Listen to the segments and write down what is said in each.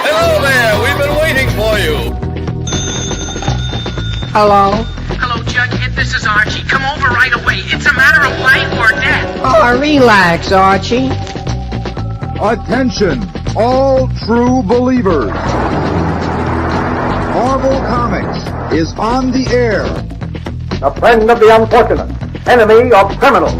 Hello there! We've been waiting for you! Hello? Hello, Jughead. This is Archie. Come over right away. It's a matter of life or death. Oh, relax, Archie. Attention, all true believers. Marvel Comics is on the air. A friend of the unfortunate, enemy of criminals.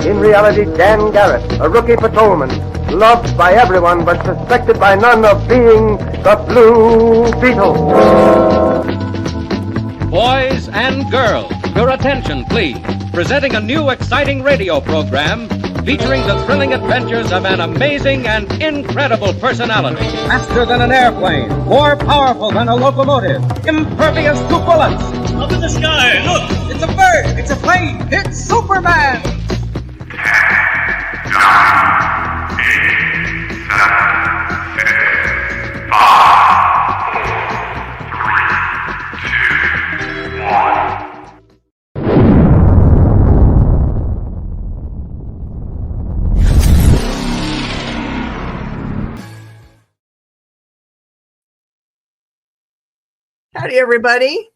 In reality, Dan Garrett, a rookie patrolman, loved by everyone but suspected by none of being the Blue Beetle. Boys and girls, your attention, please. Presenting a new exciting radio program featuring the thrilling adventures of an amazing and incredible personality. Faster than an airplane, more powerful than a locomotive, impervious to bullets. Up in the sky, look! It's a bird, it's a plane, it's Superman! 10, 9, 8, 7, 6, 5, 4, 3, 2, 1. Howdy, everybody.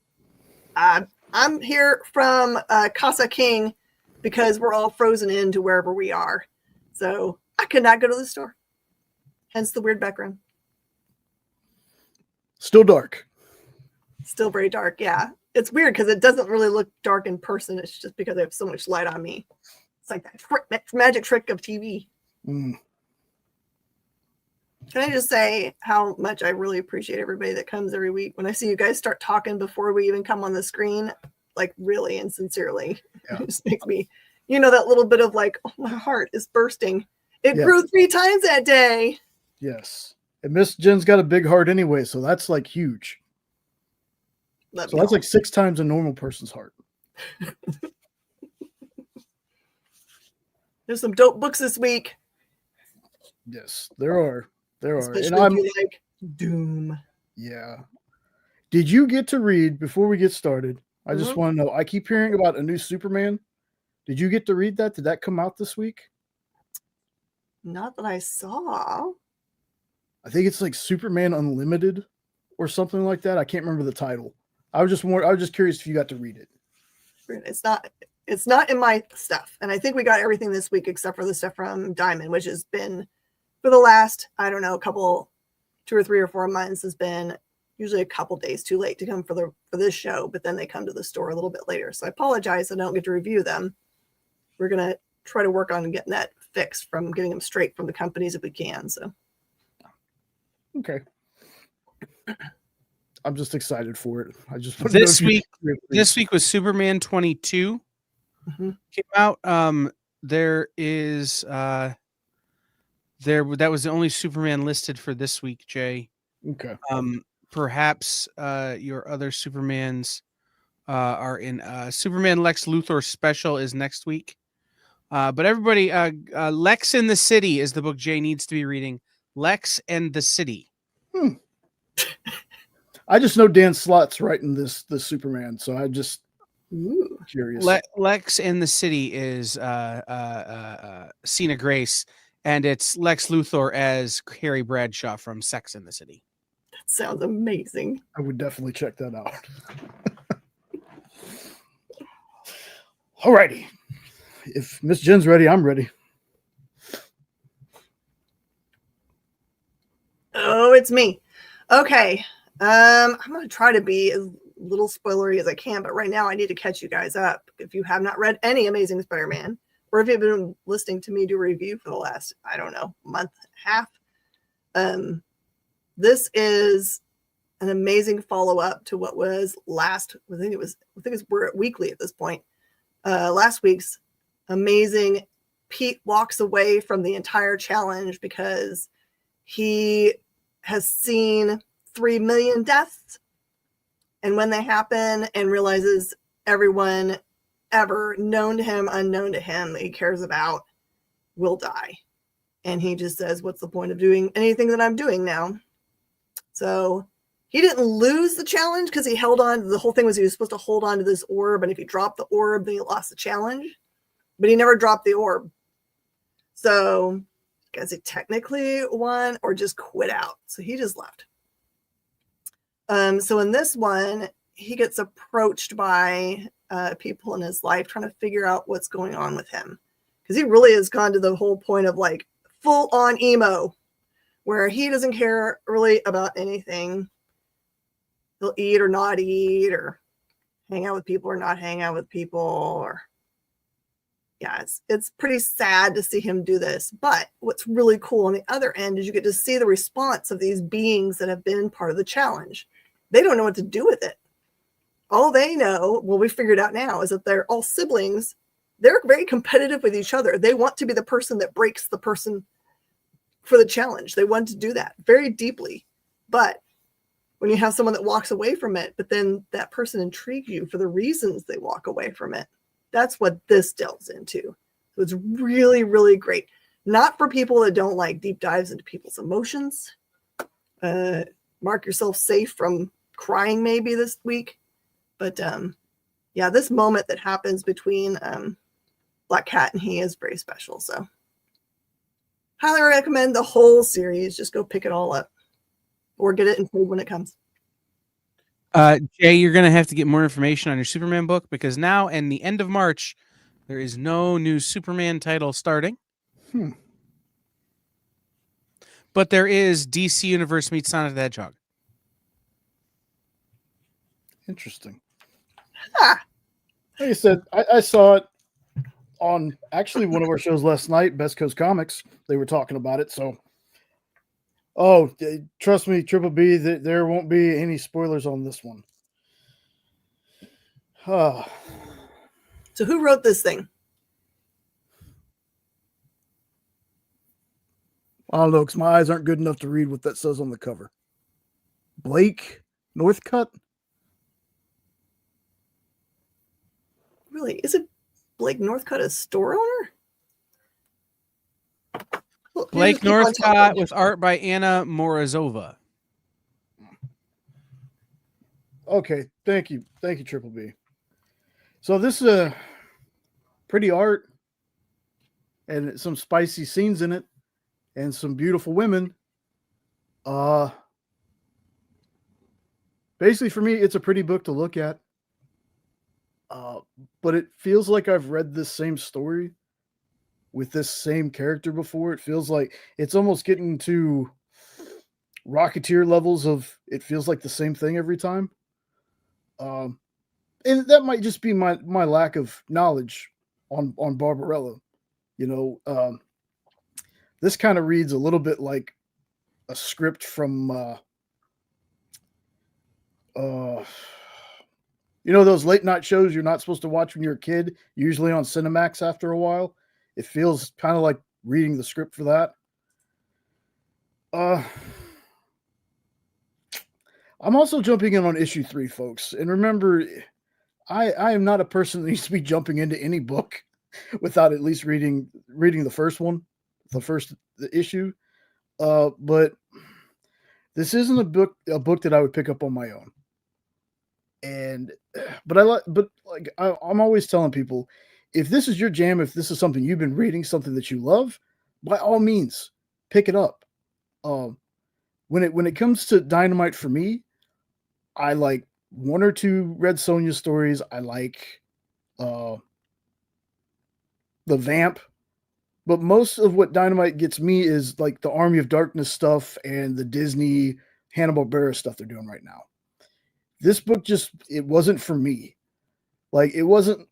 I'm here from Casa King because we're all frozen into wherever we are. So I could not go to the store. Hence the weird background. Still dark. Still very dark, yeah. It's weird because it doesn't really look dark in person. It's just because I have so much light on me. It's like that magic trick of TV. Mm. Can I just say how much I really appreciate everybody that comes every week? When I see you guys start talking before we even come on the screen, like really and sincerely, It just makes me, that little bit of like, oh, my heart is bursting. It grew 3 times that day. Yes. And Miss Jen's got a big heart anyway, so that's like huge. So that's like 6 times a normal person's heart. There's some dope books this week. Yes, there are. There are. Especially And I'm if you like Doom. Yeah. Did you get to read before we get started? I just want to know. I keep hearing about a new Superman. Did you get to read that? Did that come out this week? Not that I saw. I think it's like Superman Unlimited or something like that. I can't remember the title. I was just curious if you got to read it. It's not in my stuff. And I think we got everything this week except for the stuff from Diamond, which has been for the last, I don't know, 2 or 3 or 4 months has been usually a couple days too late to come for this show, but then they come to the store a little bit later. So I apologize I don't get to review them. We're going to try to work on getting that fixed from getting them straight from the companies if we can. So. Okay. I'm just excited for it. I just this week was Superman 22 came out. There is that was the only Superman listed for this week, Jay. Okay. Perhaps your other Supermans are in Superman Lex Luthor special is next week. But everybody, Lex in the City is the book Jay needs to be reading. Lex and the City. I just know Dan Slott's writing this Superman, so I'm just curious. Lex in the City is Cena Grace, and it's Lex Luthor as Harry Bradshaw from Sex in the City. That sounds amazing. I would definitely check that out. Alrighty. If Miss Jen's ready, I'm ready. Oh, it's me. Okay. I'm going to try to be as little spoilery as I can, but right now I need to catch you guys up. If you have not read any Amazing Spider-Man, or if you've been listening to me do a review for the last, I don't know, month and a half, this is an amazing follow-up to what was last. We're at weekly at this point. Last week's amazing. Pete walks away from the entire challenge because he has seen 3 million deaths. And when they happen and realizes everyone ever known to him, unknown to him, that he cares about will die. And he just says, what's the point of doing anything that I'm doing now? So he didn't lose the challenge because he held on. The whole thing was he was supposed to hold on to this orb. And if he dropped the orb, then he lost the challenge. But he never dropped the orb. So Has he technically won or just quit out? So he just left. So in this one, he gets approached by people in his life trying to figure out what's going on with him. Because he really has gone to the whole point of like full on emo, where he doesn't care really about anything. He'll eat or not eat, or hang out with people or not hang out with people, or yeah, it's pretty sad to see him do this. But what's really cool on the other end is you get to see the response of these beings that have been part of the challenge. They don't know what to do with it. All they know, well, we figured out now, is that they're all siblings. They're very competitive with each other. They want to be the person that breaks the person for the challenge. They want to do that very deeply. But when you have someone that walks away from it, but then that person intrigues you for the reasons they walk away from it, that's what this delves into. So it's really, really great. Not for people that don't like deep dives into people's emotions. Mark yourself safe from crying maybe this week. But yeah, this moment that happens between Black Cat and he is very special. So highly recommend the whole series. Just go pick it all up or get it in trade when it comes. Jay, you're going to have to get more information on your Superman book, because now in the end of March, there is no new Superman title starting. But there is DC Universe meets Sonic the Hedgehog. Interesting. Like I said, I saw it on actually one of our shows last night, Best Coast Comics. They were talking about it. So, trust me, Triple B, there won't be any spoilers on this one. So who wrote this thing? I don't know, because my eyes aren't good enough to read what that says on the cover. Blake Northcutt? Really? Is it Blake Northcutt, a store owner? Well, Blake Northcutt with art by Anna Morozova. Okay, thank you, Triple B. So this is a pretty art and some spicy scenes in it and some beautiful women. Basically for me, it's a pretty book to look at. But it feels like I've read this same story with this same character before. It feels like it's almost getting to Rocketeer levels of it feels like the same thing every time. And that might just be my lack of knowledge on Barbarella. You know, this kind of reads a little bit like a script from you know, those late night shows you're not supposed to watch when you're a kid, usually on Cinemax after a while. It feels kind of like reading the script for that. I'm also jumping in on issue 3, folks. And remember, I am not a person that needs to be jumping into any book without at least reading the first one, the issue. But this isn't a book that I would pick up on my own. I'm always telling people, if this is your jam, if this is something you've been reading, something that you love, by all means, pick it up. When it comes to Dynamite for me, I like 1 or 2 Red Sonja stories. I like the Vamp, but most of what Dynamite gets me is like the Army of Darkness stuff and the Disney Hanna-Barbera stuff they're doing right now. This book it wasn't for me. Like it wasn't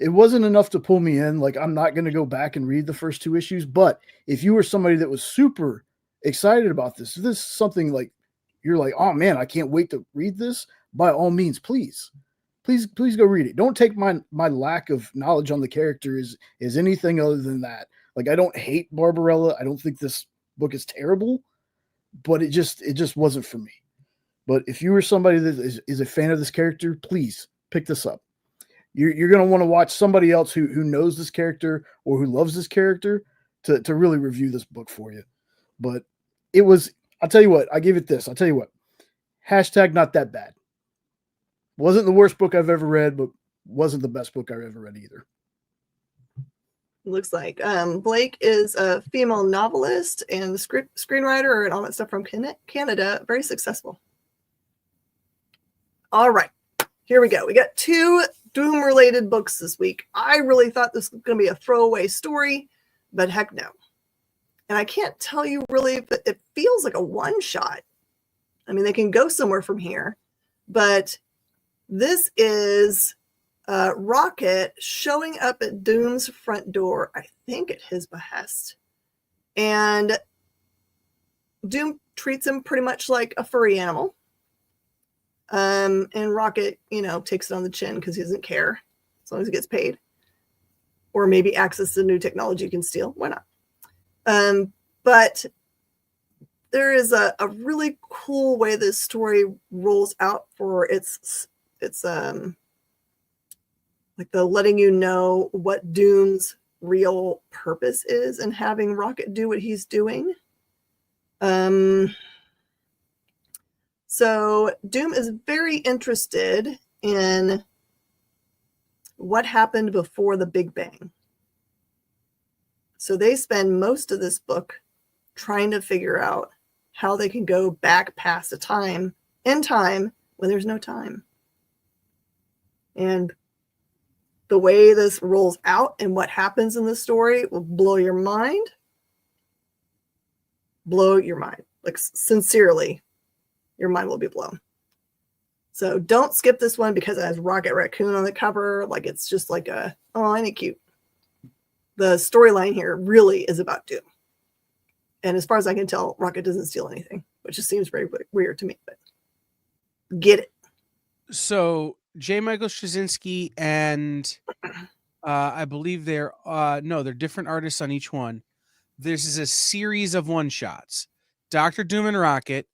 enough to pull me in. Like I'm not going to go back and read the first 2 issues, but if you were somebody that was super excited about this is something like you're like, oh man, I can't wait to read this. By all means, please go read it. Don't take my lack of knowledge on the character is anything other than that. Like I don't hate Barbarella. I don't think this book is terrible, but it just wasn't for me. But if you were somebody that is a fan of this character, please pick this up. You're going to want to watch somebody else who knows this character or who loves this character to really review this book for you. But it was, I'll tell you what, I give it this. I'll tell you what, hashtag not that bad. Wasn't the worst book I've ever read, but wasn't the best book I've ever read either. looks like. Blake is a female novelist and screenwriter and all that stuff from Canada. Very successful. All right, here we go. We got 2 Doom-related books this week. I really thought this was going to be a throwaway story, but heck no. And I can't tell you really, but it feels like a one-shot. I mean, they can go somewhere from here, but this is Rocket showing up at Doom's front door, I think at his behest. And Doom treats him pretty much like a furry animal. And Rocket, takes it on the chin because he doesn't care as long as he gets paid. Or maybe access to new technology you can steal. Why not? But there is a really cool way this story rolls out for its like the letting you know what Doom's real purpose is and having Rocket do what he's doing. So Doom is very interested in what happened before the Big Bang. So they spend most of this book trying to figure out how they can go back past a time when there's no time. And the way this rolls out and what happens in the story will blow your mind. Blow your mind. Like, sincerely, your mind will be blown. So don't skip this one because it has Rocket Raccoon on the cover. Like, it's just like ain't it cute? The storyline here really is about Doom. And as far as I can tell, Rocket doesn't steal anything, which just seems very weird to me, but get it. So J. Michael Straczynski and I believe they're different artists on each one. This is a series of one-shots. Dr. Doom and Rocket,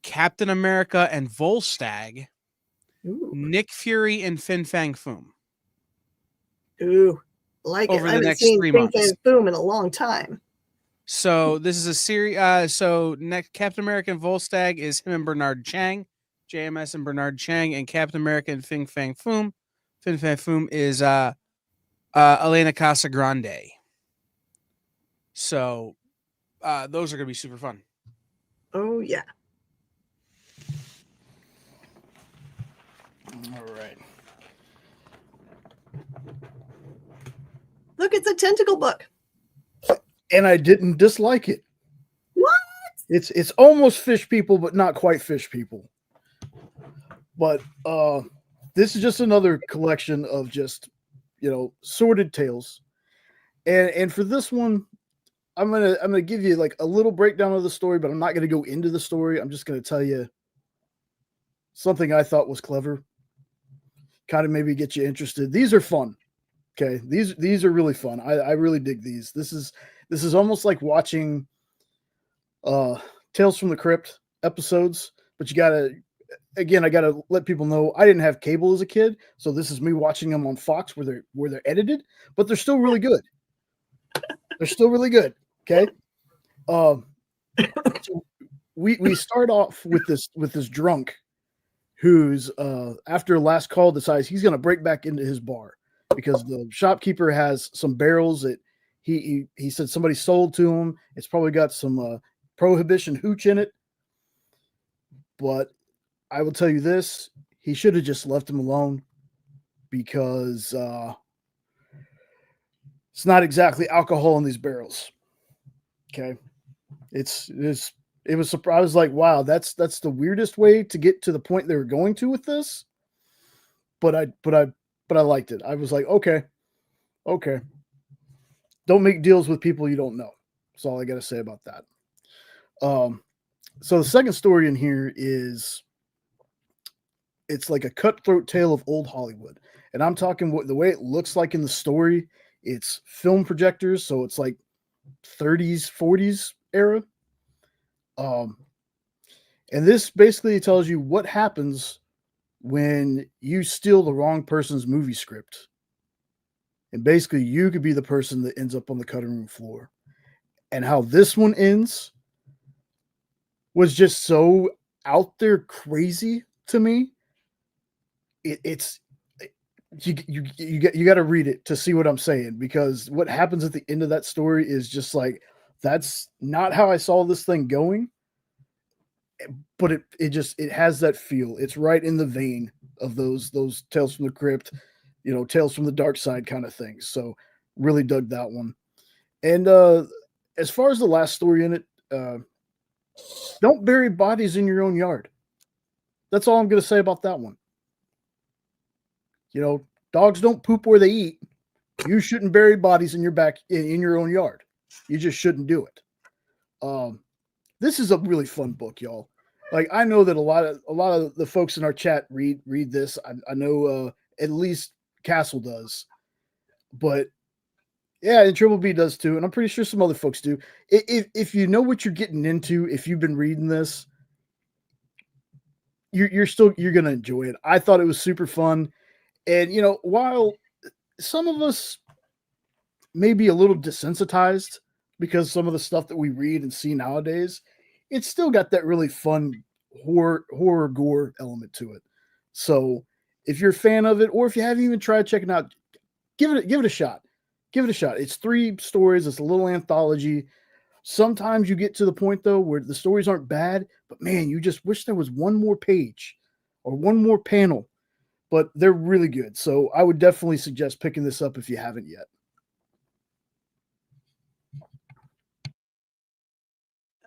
Captain America and Volstagg, Nick Fury and Fin Fang Foom. Ooh, like over it. I the haven't next seen 3 Fin months. Fang Foom in a long time. So this is a series. So next, Captain America and Volstagg is him and Bernard Chang, JMS and Bernard Chang, and Captain America and Fin Fang Foom. Fin Fang Foom is Elena Casagrande. So those are going to be super fun. Oh, yeah. All right. Look, it's a tentacle book. And I didn't dislike it. What? It's almost Fish People, but not quite Fish People. But this is just another collection of just, sordid tales. And for this one, I'm gonna give you like a little breakdown of the story, but I'm not gonna go into the story. I'm just gonna tell you something I thought was clever. Kind of maybe get you interested. These are fun. Okay. These are really fun. I really dig these. This is almost like watching Tales from the Crypt episodes, but I gotta let people know I didn't have cable as a kid, so this is me watching them on Fox where they're edited, but they're still really good. They're still really good. Okay. So we start off with this drunk who's after last call decides he's gonna break back into his bar because the shopkeeper has some barrels that he said somebody sold to him. It's probably got some prohibition hooch in it. But I will tell you this, he should have just left him alone because it's not exactly alcohol in these barrels. Okay. It was surprised. I was like, wow, that's the weirdest way to get to the point they were going to with this. But I liked it. I was like, okay. Don't make deals with people you don't know. That's all I got to say about that. So the second story in here is it's like a cutthroat tale of old Hollywood. And I'm talking the way it looks like in the story, it's film projectors. So it's like 30s, 40s era. And this basically tells you what happens when you steal the wrong person's movie script. And basically you could be the person that ends up on the cutting room floor. And how this one ends was just so out there crazy to me. It's you got to read it to see what I'm saying, because what happens at the end of that story is just like, that's not how I saw this thing going, but it has that feel. It's right in the vein of those Tales from the Crypt, Tales from the Dark Side kind of things. So really dug that one. And as far as the last story in it, don't bury bodies in your own yard. That's all I'm going to say about that one. Dogs don't poop where they eat. You shouldn't bury bodies in your own yard. You just shouldn't do it. This is a really fun book, y'all. Like, I know that a lot of the folks in our chat read this. I know at least Castle does, but yeah, and Triple B does too, and I'm pretty sure some other folks do. If you know what you're getting into, if you've been reading this, you're gonna enjoy it. I thought it was super fun, and while some of us may be a little desensitized because some of the stuff that we read and see nowadays, it's still got that really fun horror gore element to it. So if you're a fan of it, or if you haven't even tried checking it out, give it a shot. Give it a shot. It's 3 stories. It's a little anthology. Sometimes you get to the point, though, where the stories aren't bad, but man, you just wish there was one more page or one more panel. But they're really good. So I would definitely suggest picking this up if you haven't yet.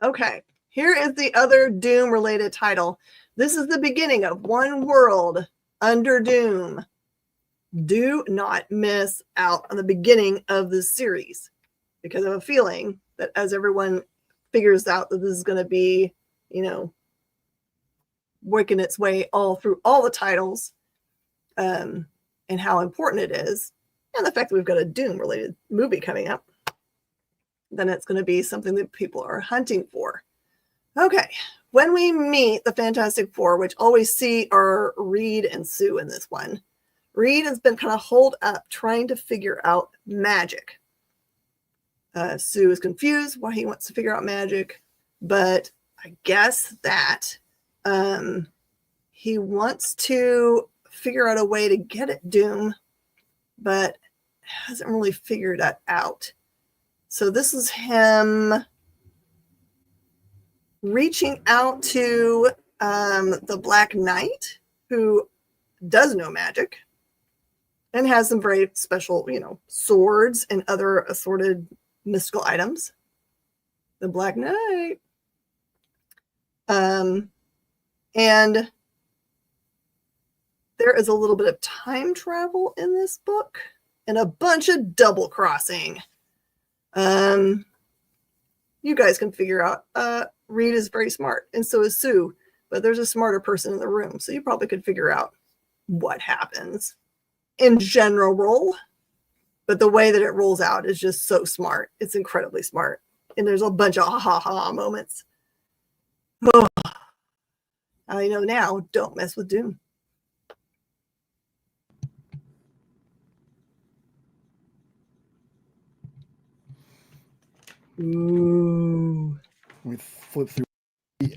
Okay, here is the other Doom-related title. This is the beginning of One World Under Doom. Do not miss out on the beginning of this series, because I have a feeling that as everyone figures out that this is going to be, working its way all through all the titles, and how important it is, and the fact that we've got a Doom-related movie coming up, then it's going to be something that people are hunting for. Okay, when we meet the Fantastic Four, which always see are Reed and Sue in this one, Reed has been kind of holed up trying to figure out magic. Sue is confused why he wants to figure out magic, but I guess that he wants to figure out a way to get at Doom, but hasn't really figured that out. So this is him reaching out to the Black Knight, who does know magic and has some very special, swords and other assorted mystical items. The Black Knight. And there is a little bit of time travel in this book and a bunch of double crossing. You guys can figure out, Reed is very smart, and so is Sue, but there's a smarter person in the room, so you probably could figure out what happens in general, but the way that it rolls out is just so smart. It's incredibly smart, and there's a bunch of ha-ha-ha moments. Oh, I know now, don't mess with Doom. Ooh. Let me flip through.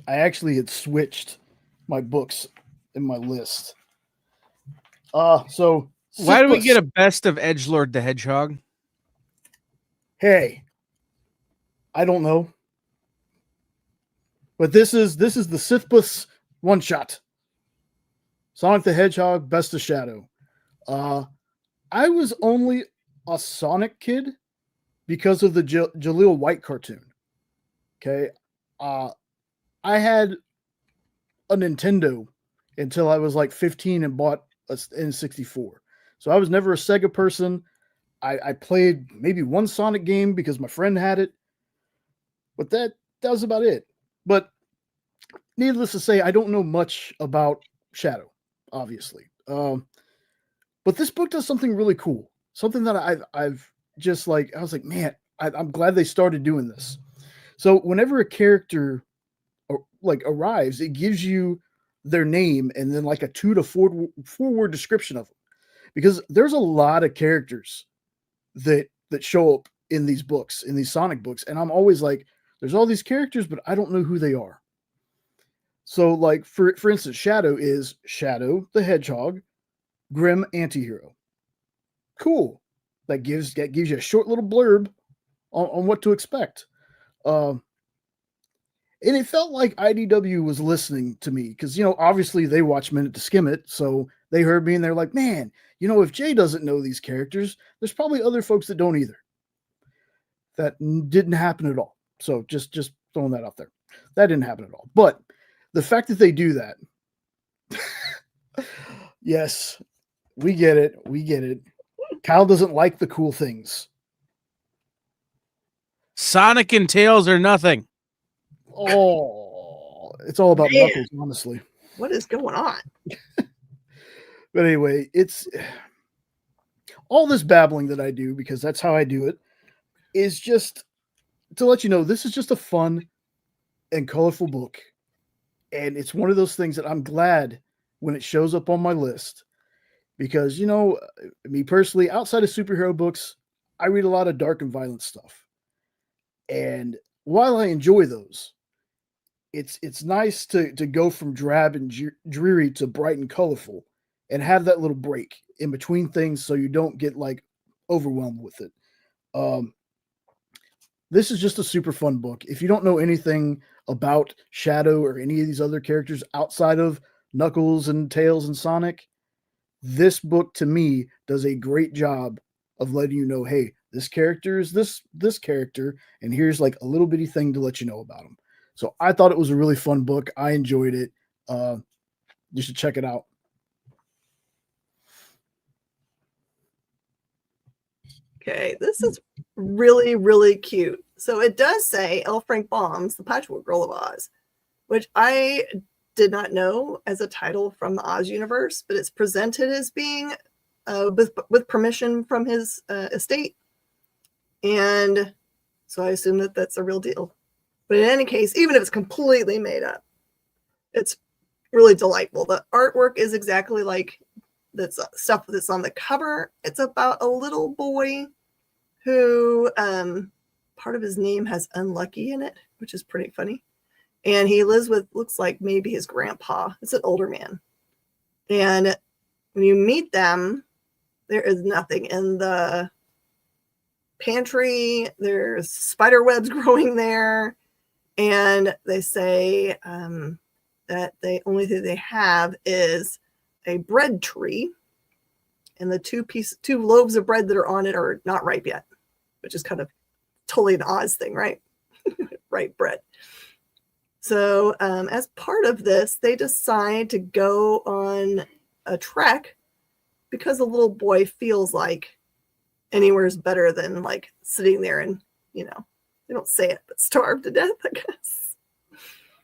I actually had switched my books in my list. So why do we get a best of Edgelord the Hedgehog? Hey, I don't know. But this is the Sithbus one shot. Sonic the Hedgehog, Best of Shadow. I was only a Sonic kid because of the Jaleel White cartoon. Okay. I had a Nintendo until I was like 15 and bought an N64. So I was never a Sega person. I played maybe one Sonic game because my friend had it. But that was about it. But needless to say, I don't know much about Shadow, obviously. But this book does something really cool. Something that I've just like, I was like, man, I'm glad they started doing this. So whenever a character arrives, it gives you their name and then like a 2 to 4 word description of them, because there's a lot of characters that show up in these books, in these Sonic books, and I'm always like, there's all these characters, but I don't know who they are. So like for instance, Shadow is Shadow the Hedgehog, Grim Antihero. Cool. That gives you a short little blurb on what to expect. And it felt like IDW was listening to me because, obviously they watch Minute to Skim It. So they heard me and they're like, man, if Jay doesn't know these characters, there's probably other folks that don't either. That didn't happen at all. So just throwing that out there. That didn't happen at all. But the fact that they do that, yes, we get it. We get it. Kyle doesn't like the cool things. Sonic and Tails are nothing. Oh, it's all about Knuckles, honestly. What is going on? But anyway, it's all this babbling that I do, because that's how I do it, is just to let you know this is just a fun and colorful book. And it's one of those things that I'm glad when it shows up on my list, because, me personally, outside of superhero books, I read a lot of dark and violent stuff. And while I enjoy those, it's nice to go from drab and dreary to bright and colorful and have that little break in between things so you don't get overwhelmed with it. This is just a super fun book. If you don't know anything about Shadow or any of these other characters outside of Knuckles and Tails and Sonic, this book to me does a great job of letting you know, hey, this character is this character, and here's a little bitty thing to let you know about him. So I thought it was a really fun book. I enjoyed it. You should check it out. Okay, this is really, really cute. So it does say L. Frank Baum's The Patchwork Girl of Oz, which I did not know as a title from the Oz universe, but it's presented as being with permission from his estate. And so I assume that that's a real deal. But in any case, even if it's completely made up, it's really delightful. The artwork is exactly like that's stuff that's on the cover. It's about a little boy who part of his name has unlucky in it, which is pretty funny. And he lives with, looks like maybe his grandpa. It's an older man. And when you meet them, there is nothing in the pantry. There's spider webs growing there. And they say that the only thing they have is a bread tree. And the two loaves of bread that are on it are not ripe yet, which is kind of totally an Oz thing, right? Ripe bread. So as part of this, they decide to go on a trek because the little boy feels like anywhere is better than sitting there and, they don't say it, but starve to death, I guess.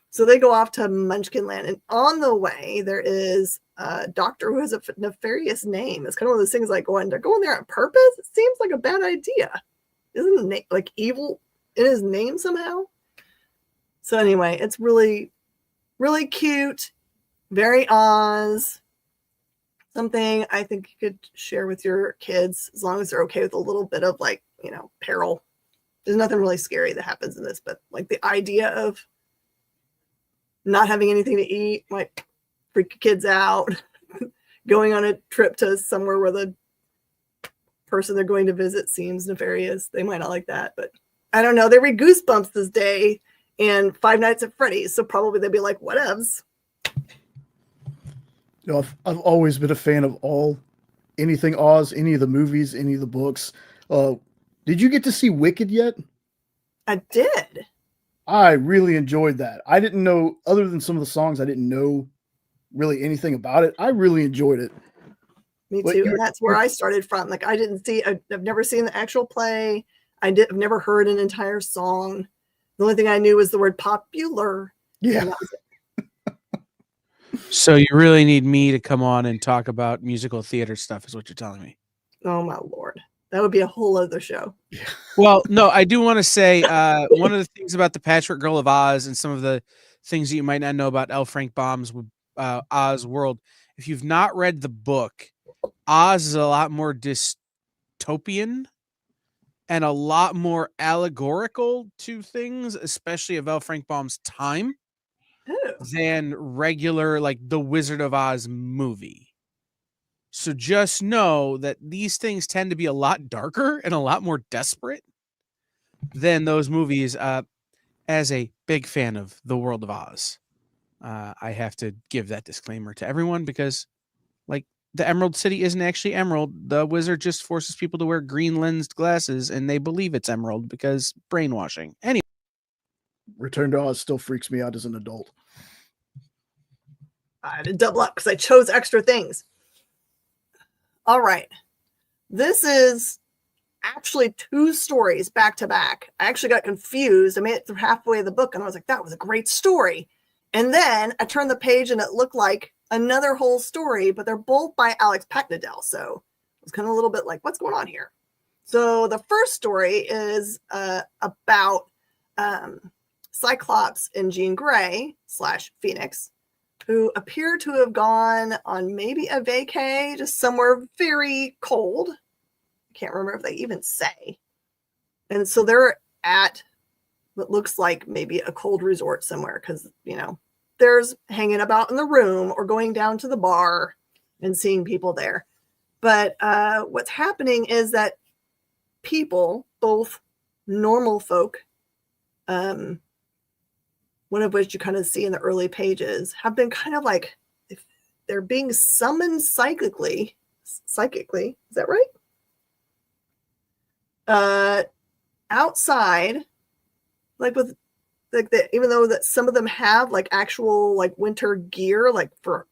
So they go off to Munchkin Land. And on the way, there is a doctor who has a nefarious name. It's kind of one of those things they're going there on purpose. It seems like a bad idea. Isn't it evil in his name somehow? So anyway, it's really, really cute. Very Oz. Something I think you could share with your kids as long as they're okay with a little bit of peril. There's nothing really scary that happens in this, but the idea of not having anything to eat might freak kids out. Going on a trip to somewhere where the person they're going to visit seems nefarious. They might not like that, but I don't know. They read Goosebumps this day and Five Nights at Freddy's, so probably they'd be like, whatevs. I've always been a fan of anything Oz, any of the movies, any of the books. Did you get to see Wicked yet? I did. I really enjoyed that. I didn't know, other than some of the songs, I didn't know really anything about it. I really enjoyed it. Me too. And that's where I started from. I didn't see, I've never seen the actual play. I've never heard an entire song. The only thing I knew was the word popular. Yeah. So you really need me to come on and talk about musical theater stuff, is what you're telling me. Oh my Lord. That would be a whole other show. Well, no, I do want to say one of the things about the Patchwork Girl of Oz and some of the things that you might not know about L. Frank Baum's Oz world. If you've not read the book, Oz is a lot more dystopian and a lot more allegorical to things, especially of L. Frank Baum's time, than regular the Wizard of Oz movie. So just know that these things tend to be a lot darker and a lot more desperate than those movies. As a big fan of The World of Oz, I have to give that disclaimer to everyone because, like, the Emerald City isn't actually emerald. The wizard just forces people to wear green lensed glasses and they believe it's emerald because brainwashing. Anyway. Return to Oz still freaks me out as an adult. I had to double up because I chose extra things. All right. This is actually 2 stories back to back. I actually got confused. I made it through halfway of the book and I was like, that was a great story. And then I turned the page and it looked like another whole story, but they're both by Alex Packnadell. So it was kind of a little bit like, what's going on here? So the first story is about Cyclops and Jean Grey / Phoenix, who appear to have gone on maybe a vacay, just somewhere very cold. I can't remember if they even say. And so they're at what looks like maybe a cold resort somewhere because, you know, there's hanging about in the room or going down to the bar and seeing people there. But what's happening is that people, both normal folk, one of which you kind of see in the early pages, have been kind of like, if they're being summoned psychically, is that right? Outside, like with like even though that some of them have like actual like winter gear, like for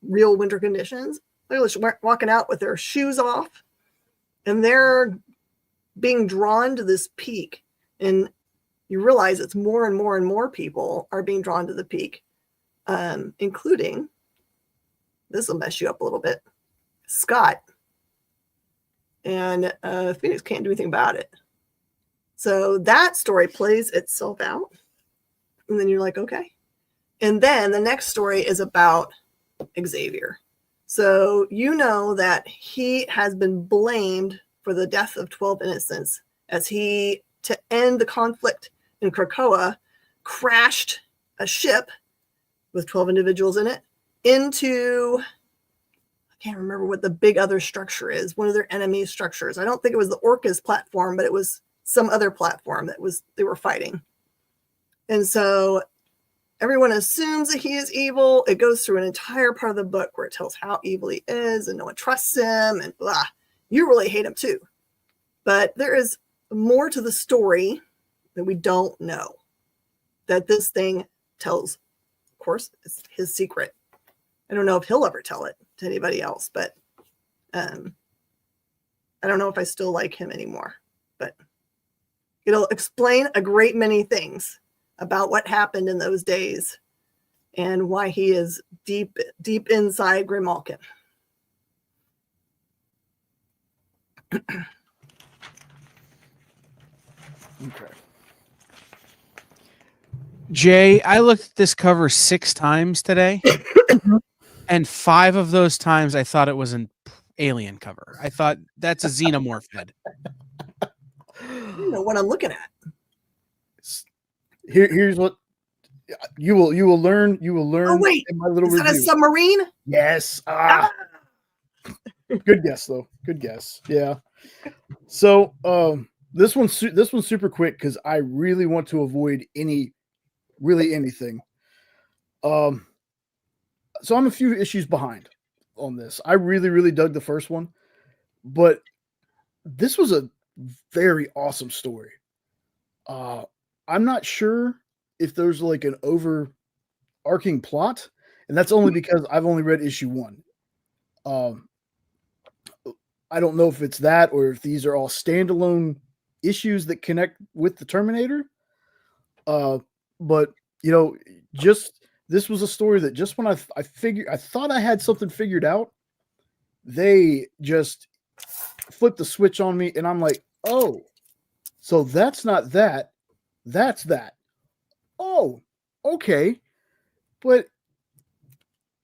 real winter conditions, they're just walking out with their shoes off and they're being drawn to this peak. And you realize it's more and more and more people are being drawn to the peak, including, this will mess you up a little bit, Scott. And Phoenix can't do anything about it. So that story plays itself out. And then you're like, okay. And then the next story is about Xavier. So you know that he has been blamed for the death of 12 innocents as he, to end the conflict in Krakoa, crashed a ship with 12 individuals in it into, I can't remember what the big other structure is, one of their enemy structures. I don't think it was the Orca's platform, but it was some other platform that they were fighting. And so everyone assumes that he is evil. It goes through an entire part of the book where it tells how evil he is and no one trusts him and blah. You really hate him too. But there is more to the story that we don't know, that this thing tells. Of course, it's his secret. I don't know if he'll ever tell it to anybody else, but I don't know if I still like him anymore. But it'll explain a great many things about what happened in those days and why he is deep, deep inside Grimalkin. Okay. Jay, I looked at this cover 6 times today, and 5 of those times I thought it was an alien cover. I thought that's a xenomorph head. You know what I'm looking at. Here's what you will learn. You will learn. Oh wait, in my little is that review. a submarine? Yes. Good guess though. Good guess. Yeah. So this one's super quick because I really want to avoid anything. So I'm a few issues behind on this. I really dug the first one, but this was a very awesome story. I'm not sure if there's like an overarching plot, and that's only because I've only read issue 1. I don't know if it's that or if these are all standalone issues that connect with the Terminator. But you know, this was a story that just when I thought I had something figured out, they just flipped the switch on me, and I'm like, oh, so that's not that, that's that. Oh, okay. But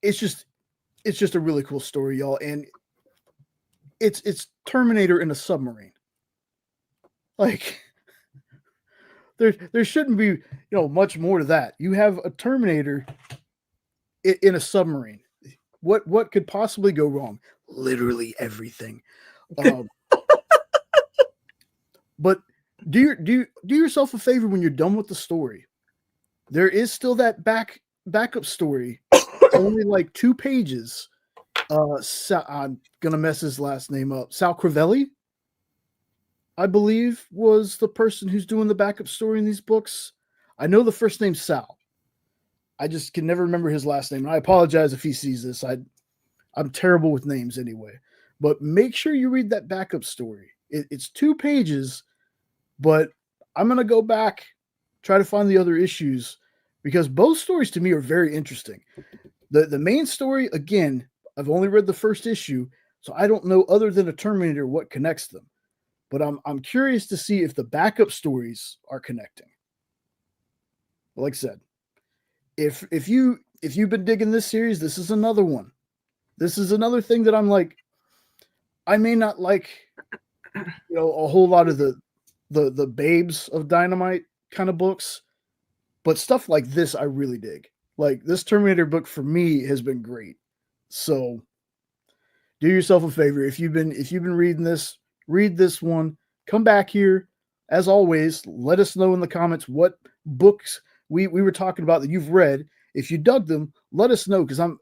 it's just a really cool story, y'all, and it's Terminator in a submarine. Like there shouldn't be, much more to that. You have a Terminator in a submarine. What could possibly go wrong? literally everything. But do yourself a favor when you're done with the story. There is still that backup story. Only like 2 pages. I'm gonna mess his last name up. Sal Crivelli, I believe, was the person who's doing the backup story in these books. I know the first name's Sal. I just can never remember his last name. And I apologize if he sees this. I'm terrible with names anyway. But make sure you read that backup story. It's 2 pages, but I'm gonna go back, try to find the other issues, because both stories to me are very interesting. The main story, again, I've only read the first issue, so I don't know other than a Terminator what connects them. But I'm curious to see if the backup stories are connecting. But like I said, if you've been digging this series, this is another one. This is another thing that I'm like, I may not like, a whole lot of the babes of Dynamite kind of books, but stuff like this I really dig. Like this Terminator book for me has been great. So do yourself a favor. If you've been reading this, read this one. Come back here. As always, let us know in the comments what books we were talking about that you've read. If you dug them, let us know, because I'm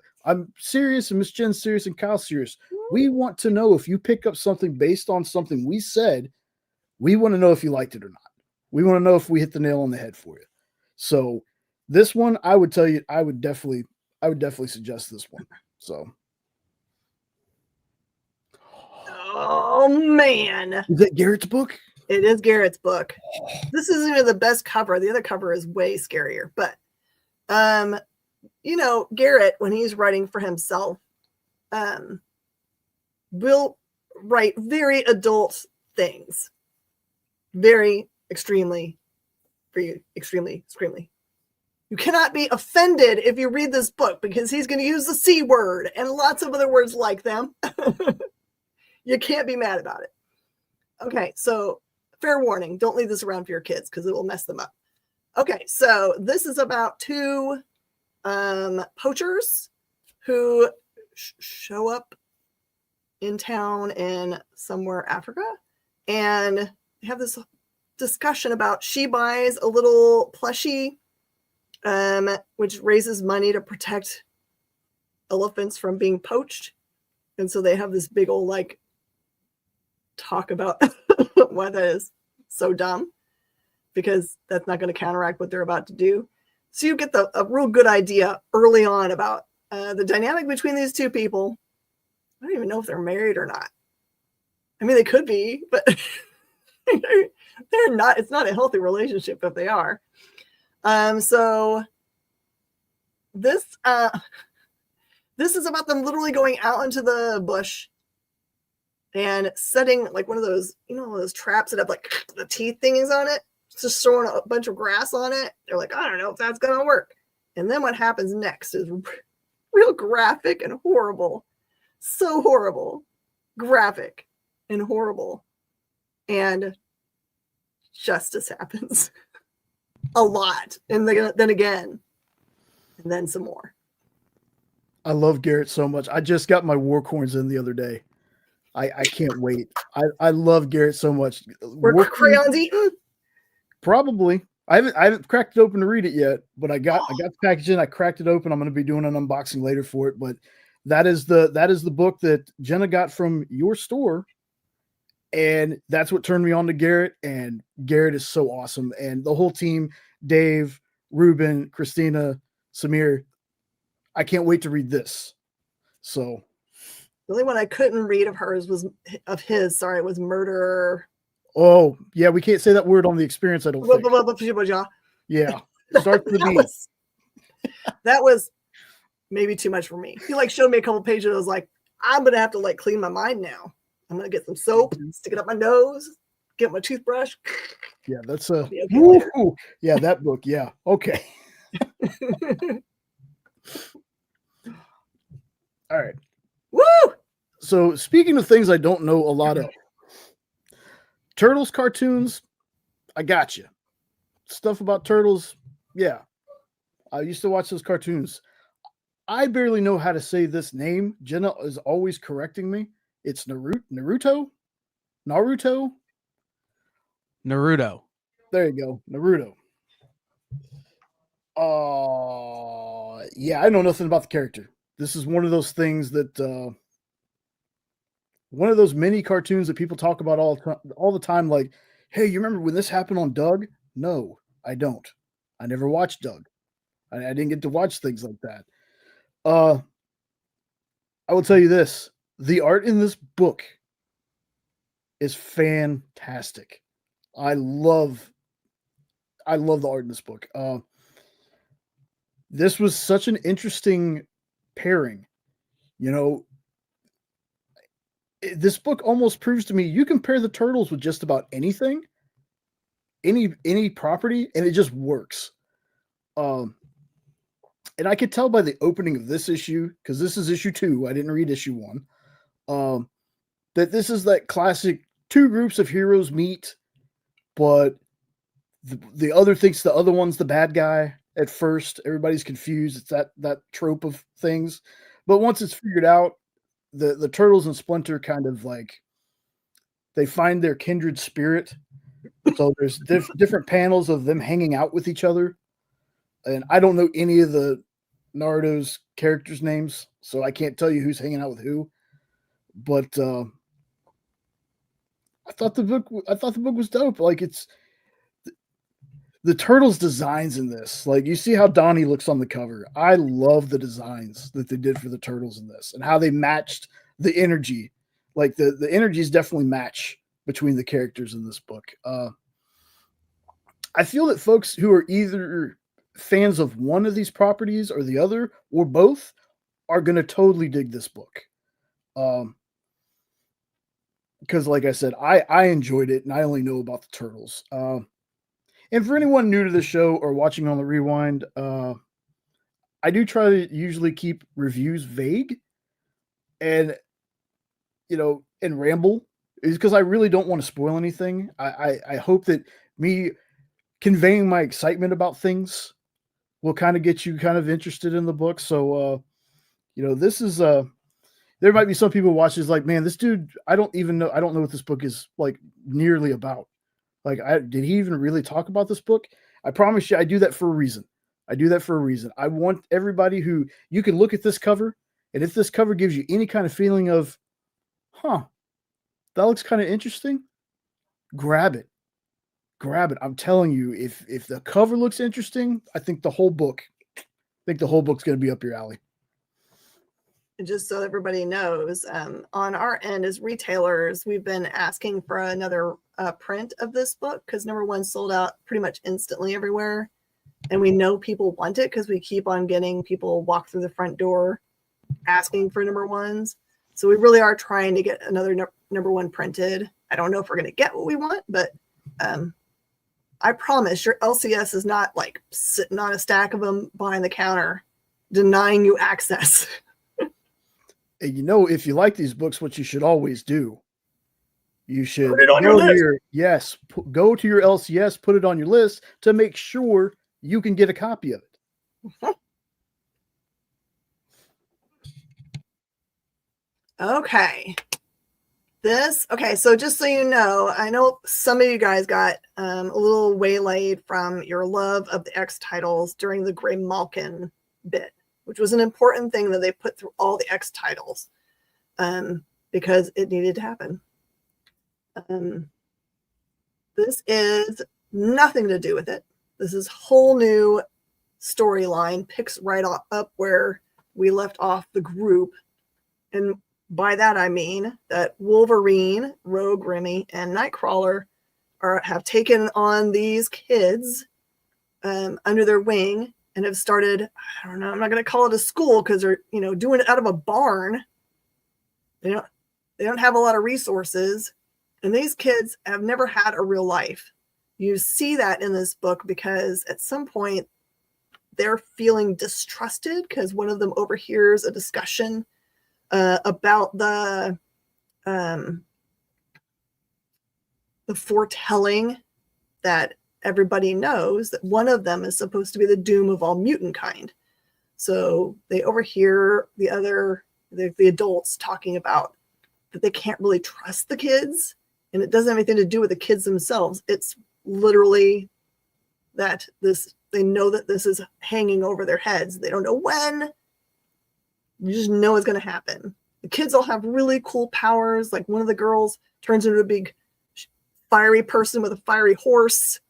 serious, and Miss Jen's serious, and Kyle's serious. We want to know if you pick up something based on something we said. We want to know if you liked it or not. We want to know if we hit the nail on the head for you. So this one, I would tell you, I would definitely suggest this one. So, oh man, is that Garrett's book? It is Garrett's book. This isn't even the best cover. The other cover is way scarier. But, Garrett, when he's writing for himself, will write very adult things. Very extremely. You cannot be offended if you read this book, because he's going to use the C word and lots of other words like them. You can't be mad about it. Okay, so fair warning, don't leave this around for your kids because it will mess them up. Okay, so this is about 2 poachers who show up in town in somewhere Africa, and they have this discussion about, she buys a little plushie which raises money to protect elephants from being poached. And so they have this big old talk about why that is so dumb, because that's not going to counteract what they're about to do. So you get a real good idea early on about the dynamic between these 2 people. I don't even know if they're married or not. I mean, they could be, but they're not. It's not a healthy relationship if they are. So this is about them literally going out into the bush and setting one of those, those traps that have the teeth things on it, just throwing a bunch of grass on it. They're like, I don't know if that's going to work. And then what happens next is real graphic and horrible. So horrible, graphic and horrible. And justice happens a lot. And then again, and then some more. I love Garrett so much. I just got my war corns in the other day. I can't wait. I love Garrett so much. Were crayons eaten? Probably. I haven't cracked it open to read it yet, but I got the package in. I cracked it open. I'm going to be doing an unboxing later for it. But that is the book that Jenna got from your store, and that's what turned me on to Garrett. And Garrett is so awesome, and the whole team, Dave, Ruben, Christina, Samir. I can't wait to read this. So. The only one I couldn't read of his was Murder. Oh, yeah, we can't say that word on the experience, I don't think. Yeah. Start with the B. That was maybe too much for me. He showed me a couple pages. I was like, I'm gonna have to clean my mind now. I'm gonna get some soap, stick it up my nose, get my toothbrush. Yeah, that's yeah, that book. Yeah. Okay. All right. Woo! So speaking of things I don't know a lot of, Turtles cartoons, I got you. Stuff about turtles, yeah. I used to watch those cartoons. I barely know how to say this name. Jenna is always correcting me. It's Naruto. Naruto. There you go, Naruto. Yeah, I know nothing about the character. This is one of those things that one of those mini cartoons that people talk about all the time. Like, hey, you remember when this happened on Doug? No, I don't. I never watched Doug. I didn't get to watch things like that. I will tell you this: the art in this book is fantastic. I love the art in this book. This was such an interesting pairing. You know, this book almost proves to me you can pair the turtles with just about anything, any property, and it just works. And I could tell by the opening of this issue, because this is issue 2. I didn't read issue 1. That this is that classic two groups of heroes meet, but the other thinks the other one's the bad guy at first. Everybody's confused. It's that trope of things. But once it's figured out, the Turtles and Splinter kind of like they find their kindred spirit. So there's different panels of them hanging out with each other. And I don't know any of the Naruto's characters' names, so I can't tell you who's hanging out with who. But I thought the book was dope. Like, it's the Turtles' designs in this. Like, you see how Donnie looks on the cover. I love the designs that they did for the Turtles in this and how they matched the energy. Like, the energies definitely match between the characters in this book. I feel that folks who are either fans of one of these properties or the other or both are going to totally dig this book. Because like I said, I enjoyed it and I only know about the Turtles. And for anyone new to the show or watching on the rewind, I do try to usually keep reviews vague and, and ramble, is because I really don't want to spoil anything. I hope that me conveying my excitement about things will kind of get you kind of interested in the book. So, this is there might be some people watching is like, man, this dude, I don't know what this book is like nearly about. Like, did he even really talk about this book? I promise you, I do that for a reason. I want everybody who you can look at this cover, and if this cover gives you any kind of feeling of, that looks kind of interesting, grab it. I'm telling you, if the cover looks interesting, I think the whole book's going to be up your alley. And just so everybody knows, on our end as retailers, we've been asking for another print of this book because number one sold out pretty much instantly everywhere. And we know people want it because we keep on getting people walk through the front door asking for number ones. So we really are trying to get another number one printed. I don't know if we're going to get what we want, but I promise your LCS is not like sitting on a stack of them behind the counter denying you access. And if you like these books, what you should always do, you should put it on your list. Go to your LCS, put it on your list to make sure you can get a copy of it. Okay. So just so you know, I know some of you guys got a little waylaid from your love of the X titles during the Gray Malkin bit, which was an important thing that they put through all the X titles because it needed to happen. This is nothing to do with it. This is whole new storyline, picks right up where we left off the group. And by that, I mean that Wolverine, Rogue, Remy, and Nightcrawler have taken on these kids under their wing and have started, I don't know, I'm not going to call it a school because they're, doing it out of a barn. They don't have a lot of resources. And these kids have never had a real life. You see that in this book because at some point they're feeling distrusted because one of them overhears a discussion about the foretelling that everybody knows that one of them is supposed to be the doom of all mutant kind. So they overhear the adults talking about that they can't really trust the kids, and it doesn't have anything to do with the kids themselves. It's literally that they know that this is hanging over their heads. They don't know when. You just know it's going to happen. The kids all have really cool powers. Like one of the girls turns into a big fiery person with a fiery horse.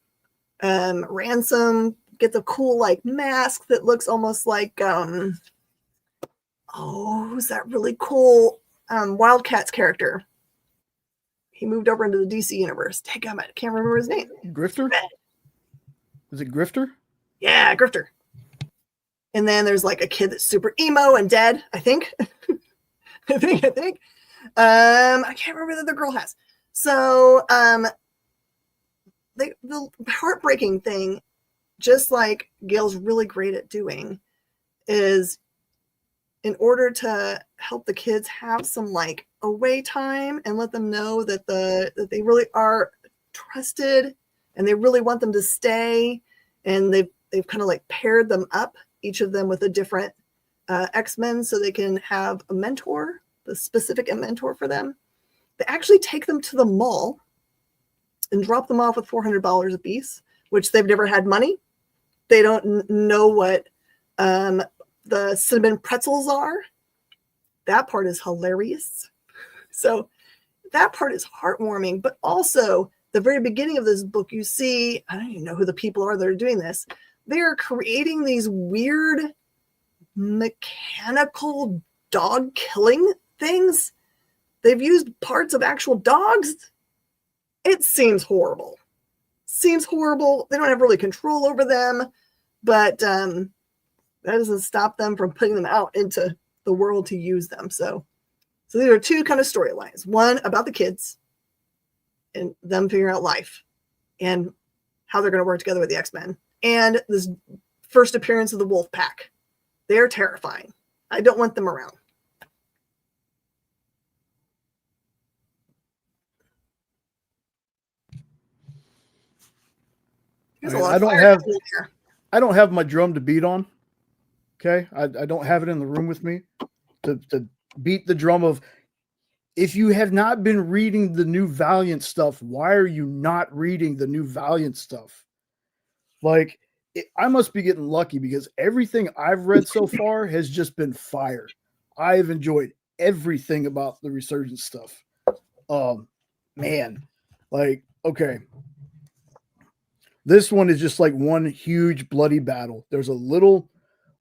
Ransom gets a cool like mask that looks almost like who's that really cool Wildcats character? He moved over into the DC universe. Dang, I can't remember his name. Grifter? Is it Grifter? Yeah, Grifter. And then there's like a kid that's super emo and dead, I think. I think. I can't remember that the girl has. So the heartbreaking thing, just like Gail's really great at doing, is in order to help the kids have some like away time and let them know that that they really are trusted and they really want them to stay, and they've kind of like paired them up, each of them with a different X-Men, so they can have a mentor, the specific mentor for them. They actually take them to the mall and drop them off with $400 apiece, which they've never had money. They don't know what the cinnamon pretzels are. That part is hilarious. So that part is heartwarming, but also the very beginning of this book, you see, I don't even know who the people are that are doing this. They are creating these weird mechanical dog killing things. They've used parts of actual dogs. It seems horrible. They don't have really control over them, but that doesn't stop them from putting them out into the world to use them. So these are two kind of storylines. One about the kids and them figuring out life and how they're going to work together with the X-Men. And this first appearance of the Wolf Pack. They're terrifying. I don't want them around. I don't have my drum to beat on. Okay. I don't have it in the room with me to beat the drum of, if you have not been reading the new Valiant stuff, why are you not reading the new Valiant stuff? Like, I must be getting lucky because everything I've read so far has just been fire. I've enjoyed everything about the Resurgence stuff. Man, like, okay. This one is just like one huge bloody battle. There's a little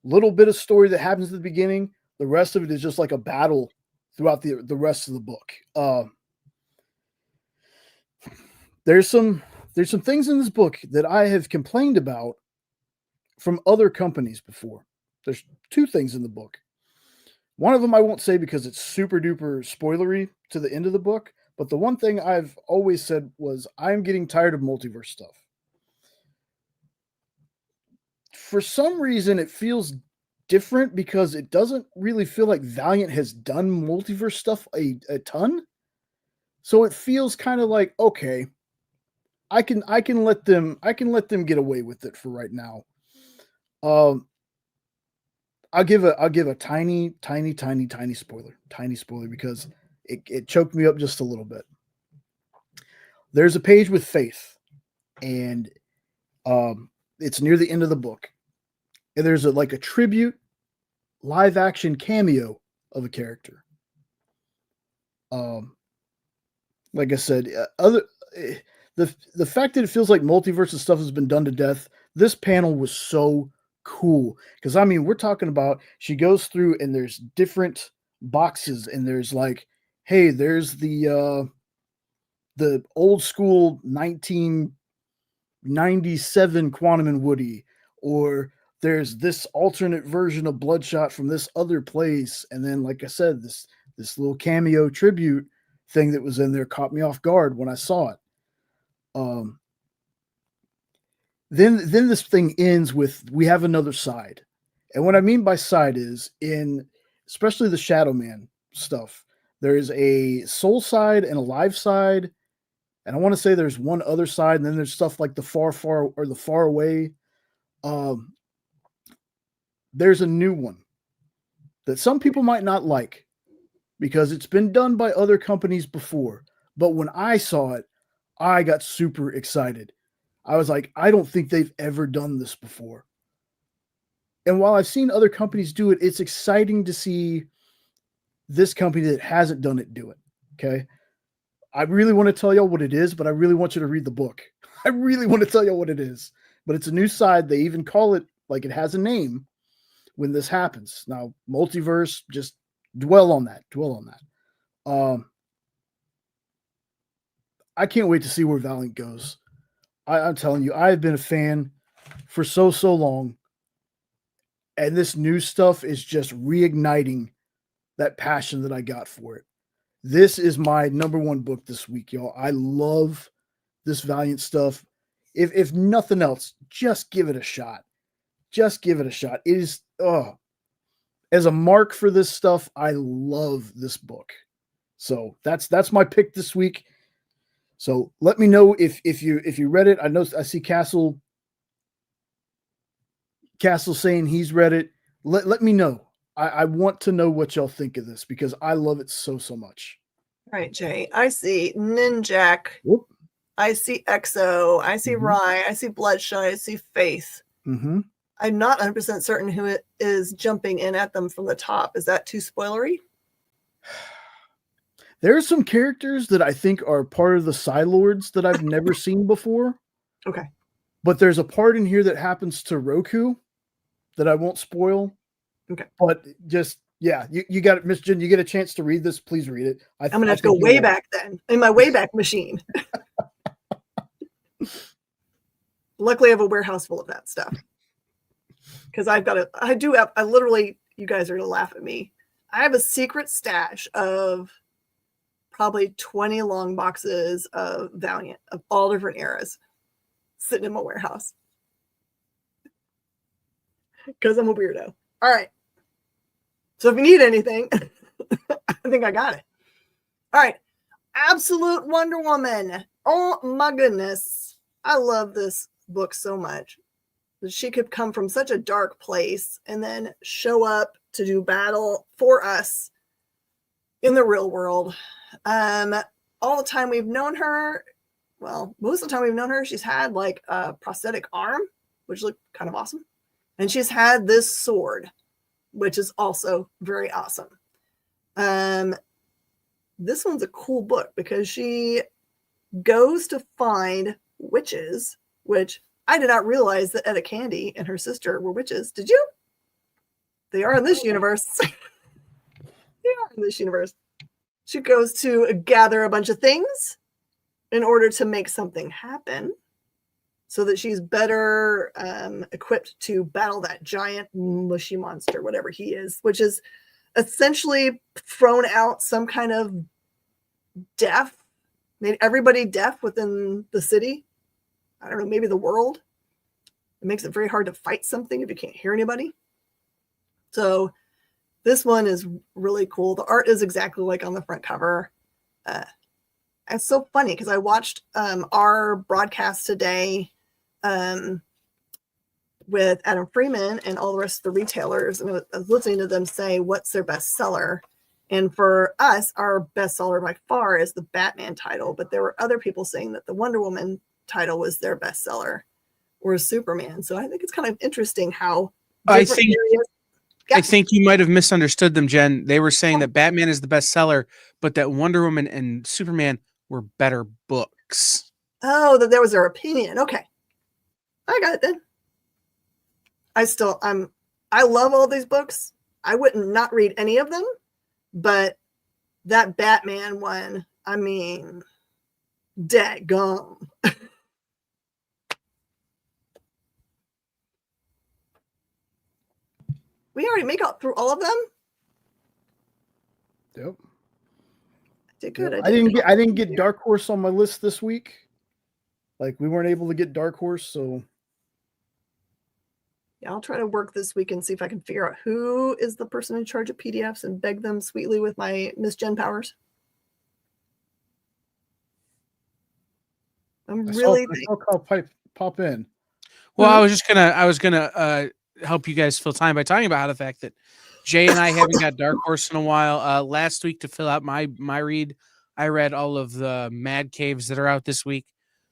bit of story that happens at the beginning. The rest of it is just like a battle throughout the rest of the book. There's some things in this book that I have complained about from other companies before. There's two things in the book. One of them I won't say because it's super duper spoilery to the end of the book, but the one thing I've always said was I'm getting tired of multiverse stuff. For some reason, it feels different because it doesn't really feel like Valiant has done multiverse stuff a ton. So it feels kind of like, okay, I can let them get away with it for right now. I'll give a tiny spoiler because it choked me up just a little bit. There's a page with Faith, and it's near the end of the book, and there's a tribute live action cameo of a character. Like I said, the fact that it feels like multiverse and stuff has been done to death. This panel was so cool because I mean, we're talking about she goes through and there's different boxes and there's like, hey, there's the old school 1997 Quantum and Woody, or there's this alternate version of Bloodshot from this other place, and then like I said, this little cameo tribute thing that was in there caught me off guard when I saw it. Then this thing ends with, we have another side. And what I mean by side is, in especially the Shadow Man stuff, there is a soul side and a live side. And I want to say there's one other side, and then there's stuff like the far or the far away. there's a new one that some people might not like because it's been done by other companies before. But when I saw it, I got super excited. I was like, I don't think they've ever done this before. And while I've seen other companies do it, it's exciting to see this company that hasn't done it do it. Okay. I really want to tell y'all what it is, but I really want you to read the book. I really want to tell y'all what it is. But it's a new side. They even call it like it has a name when this happens. Now, multiverse, just dwell on that. I can't wait to see where Valiant goes. I'm telling you, I've been a fan for so long. And this new stuff is just reigniting that passion that I got for it. This is my number one book this week, y'all. I love this Valiant stuff. If nothing else, just give it a shot. Just give it a shot. It is, as a mark for this stuff, I love this book. So that's my pick this week. So let me know if you read it. I see Castle saying he's read it. Let me know. I want to know what y'all think of this because I love it so much. All right, Jay. I see Ninjak. Whoop. I see Exo. I see Rye. I see Bloodshot. I see Faith. Mm-hmm. I'm not 100% certain who it is jumping in at them from the top. Is that too spoilery? There are some characters that I think are part of the Psylords that I've never seen before. Okay. But there's a part in here that happens to Roku that I won't spoil. Okay. But just, yeah, you got it, Miss Jen. You get a chance to read this. Please read it. I'm going to have to go way back then in my Wayback Machine. Luckily, I have a warehouse full of that stuff. Because I literally, you guys are going to laugh at me. I have a secret stash of probably 20 long boxes of Valiant of all different eras sitting in my warehouse. Because I'm a weirdo. All right. So if you need anything, I think I got it. All right. Absolute Wonder Woman. Oh my goodness. I love this book so much. She could come from such a dark place and then show up to do battle for us in the real world. All the time we've known her, well, most of the time we've known her, she's had like a prosthetic arm, which looked kind of awesome. And she's had this sword, which is also very awesome. This one's a cool book because she goes to find witches, which I did not realize that Etta Candy and her sister were witches. Did you? They are in this universe. They are in this universe. She goes to gather a bunch of things in order to make something happen so that she's better equipped to battle that giant mushy monster, whatever he is, which is essentially thrown out some kind of deaf, made everybody deaf within the city. I don't know, maybe the world. It makes it very hard to fight something if you can't hear anybody. So this one is really cool. The art is exactly like on the front cover. It's so funny because I watched our broadcast today with Adam Freeman and all the rest of the retailers, and I was listening to them say what's their best seller. And for us, our best seller by far is the Batman title, but there were other people saying that the Wonder Woman title was their best seller or Superman. So I think it's kind of interesting how I think you might have misunderstood them, Jen. They were saying that Batman is the best seller, but that Wonder Woman and Superman were better books. Oh, that was their opinion. Okay. I got it then. I love all these books. I wouldn't not read any of them, but that Batman one, I mean, dadgum. We already make it through all of them. Yep. Did good. Yep. I didn't get Dark Horse on my list this week. Like we weren't able to get Dark Horse, so yeah, I'll try to work this week and see if I can figure out who is the person in charge of PDFs and beg them sweetly with my Miss Jen powers. I saw Kyle pop in. Well, I was gonna help you guys fill time by talking about how the fact that Jay and I haven't got Dark Horse in a while. Last week to fill out my read, I read all of the Mad Caves that are out this week.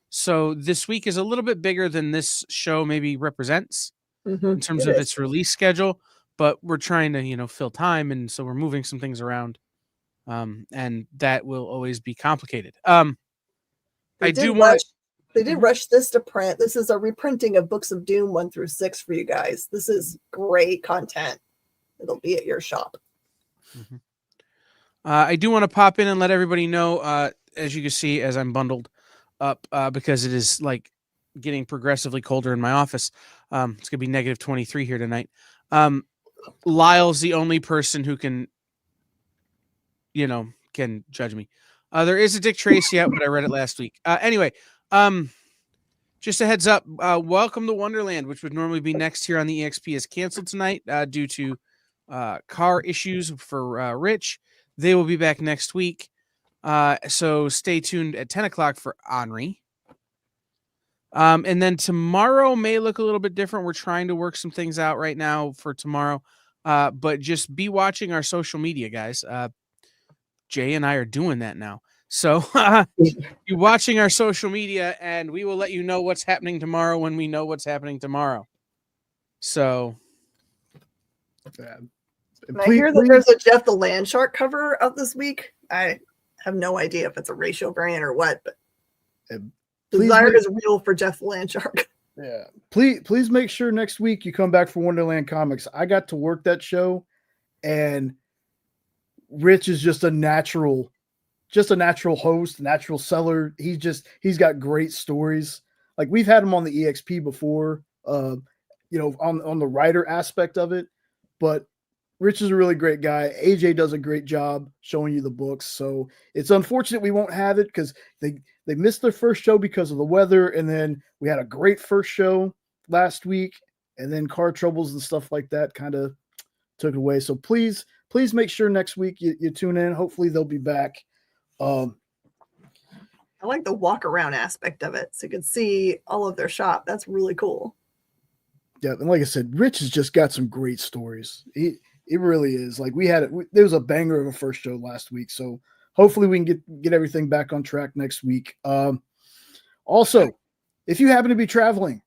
So this week is a little bit bigger than this show maybe represents in terms of its release schedule, but we're trying to, fill time. And so we're moving some things around. And that will always be complicated. They did rush this to print. This is a reprinting of Books of Doom 1 through 6 for you guys. This is great content. It'll be at your shop. Mm-hmm. I do want to pop in and let everybody know, as you can see, as I'm bundled up, because it is like getting progressively colder in my office. It's gonna be negative 23 here tonight. Lyle's the only person who can judge me. There is a Dick Tracy out, but I read it last week. Anyway, just a heads up. Welcome to Wonderland, which would normally be next here on the EXP, is canceled tonight due to car issues for Rich. They will be back next week. So stay tuned at 10 o'clock for Henri. And then tomorrow may look a little bit different. We're trying to work some things out right now for tomorrow. But just be watching our social media, guys. Jay and I are doing that now. So you're watching our social media, and we will let you know what's happening tomorrow when we know what's happening tomorrow. So I hear that there's a Jeff the Land Shark cover out this week. I have no idea if it's a ratio variant or what, but desire is real for Jeff the Land Shark. Yeah. Please make sure next week you come back for Wonderland Comics. I got to work that show, and Rich is just a natural host, natural seller. He's got great stories. Like, we've had him on the EXP before, on the writer aspect of it, but Rich is a really great guy. AJ does a great job showing you the books. So it's unfortunate we won't have it because they missed their first show because of the weather. And then we had a great first show last week, and then car troubles and stuff like that kind of took it away. So please make sure next week you tune in. Hopefully they'll be back. I like the walk around aspect of it. So you can see all of their shop. That's really cool. Yeah. And like I said, Rich has just got some great stories. It really is. Like, there was a banger of a first show last week. So hopefully we can get everything back on track next week. Also, if you happen to be traveling,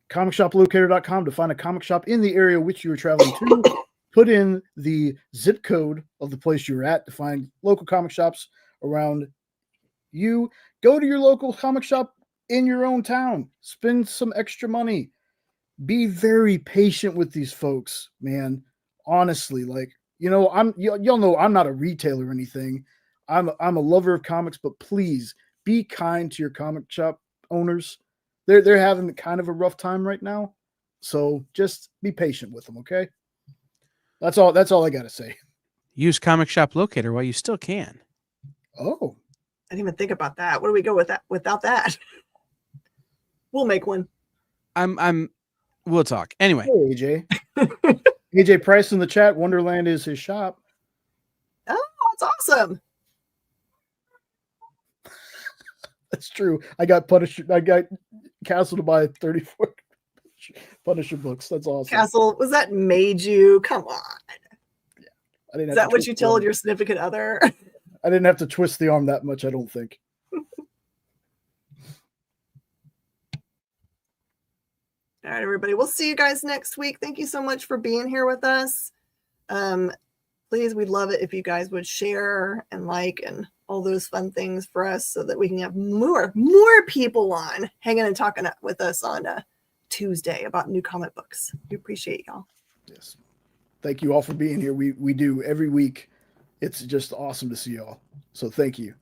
comicshoplocator.com to find a comic shop in the area which you are traveling to. Put in the zip code of the place you're at to find local comic shops around you. Go to your local comic shop in your own town. Spend some extra money. Be very patient with these folks, man. Honestly, y'all know I'm not a retailer or anything. I'm a lover of comics, but please be kind to your comic shop owners. They're having kind of a rough time right now, so just be patient with them, okay? That's all I got to say. Use Comic Shop Locator while you still can. Oh, I didn't even think about that. Where do we go with that without that? We'll make one. We'll talk. Anyway. Hey, AJ. AJ Price in the chat. Wonderland is his shop. Oh, that's awesome. That's true. I got Castle to buy 34 Punisher books. That's awesome. Castle, was that made you? Come on. Yeah. I didn't. Is that what you told your significant other? I didn't have to twist the arm that much, I don't think. All right, everybody. We'll see you guys next week. Thank you so much for being here with us. Please, we'd love it if you guys would share and like and all those fun things for us so that we can have more people on hanging and talking with us on Tuesday about new comic books. We appreciate y'all. Yes. Thank you all for being here. We do every week. It's just awesome to see y'all. So thank you.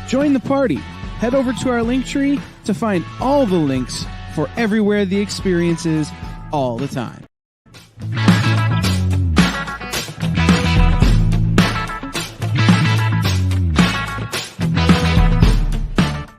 Join the party. Head over to our Linktree to find all the links for everywhere the experience is all the time.